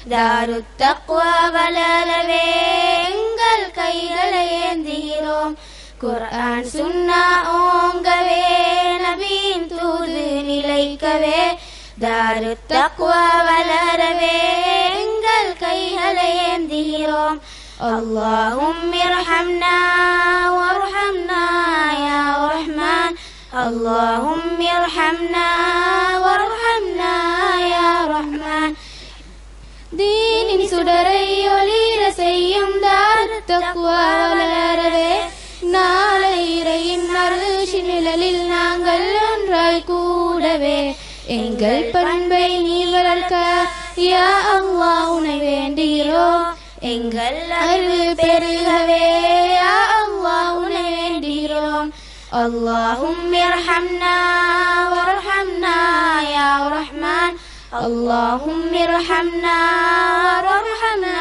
தாருத் தக்வா வளரவே எங்கள் கைகளை ஏந்துகிறோம். குர்ஆன் சுன்னா ஓங்கவே நபியின் தூது நிலைக்கவே தாருத் தக்வா வளரவே எங்கள் கைகளை ஏந்துகிறோம். اللهم ارحمنا وارحمنا يا رحمن اللهم ارحمنا وارحمنا يا رحمن. தீனின் சுடரை ஒளிர செய்யும் தாருத் தக்வா வளரவே நாளை இறையின் அருள் நிழலில் நாங்கள் ஒன்றாய் கூடவே எங்கள் பண்பை நீ வளர்க்க யா அல்லாஹ் உன்னை வேண்டுகிறோம். எங்கள் அறிவு பெருகவே யா அல்லாஹ் உன்னை வேண்டுகிறோம். اللهم ارحمنا وارحمنا يا رحمن اللهم ارحمنا وارحمنا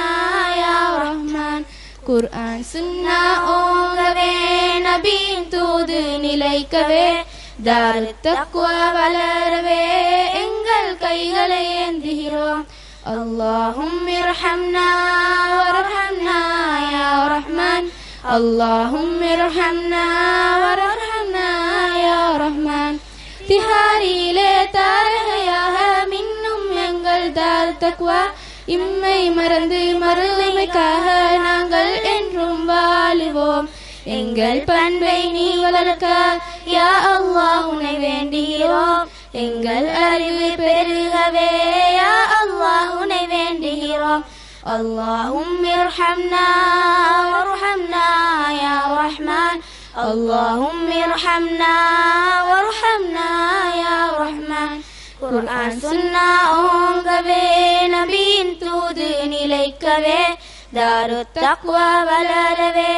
يا رحمن. குர்ஆன் சுன்னா ஓங்கவே நபியின் தூது நிலைக்கவே தாருத் தக்வா வளரவே எங்கள் கைகளை ஏந்துகிறோம். اللهم ارحمنا وارحمنا يا رحمن اللهم ارحمنا وارحمنا يا رحمن. திஹாரிலே தாரகையாக மின்னும் எங்கள் தாருத் தக்வா இம்மை மறந்து மறுமைக்காக நாங்கள் என்றும் வாழுவோம். எங்கள் பண்பை நீ வளர்க்க யா அல்லாஹ் உன்னை வேண்டுகிறோம். எங்கள் அறிவு பெருகவே யா அல்லாஹ் உன்னை வேண்டுகிறோம். اللهم ارحمنا وارحمنا يا رحمن اللهم ارحمنا وارحمنا يا رحمن. குர்ஆன் சுன்னா ஓங்கவே நபியின் தூது நிலைக்கவே தாருத் தக்வா வளரவே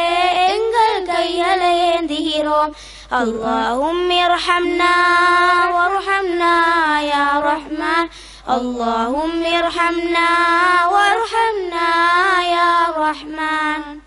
எங்கள் கைகளை ஏந்துகிறோம். اللهم ارحمنا وارحمنا يا رحمن اللهم ارحمنا وارحمنا يا رحمن.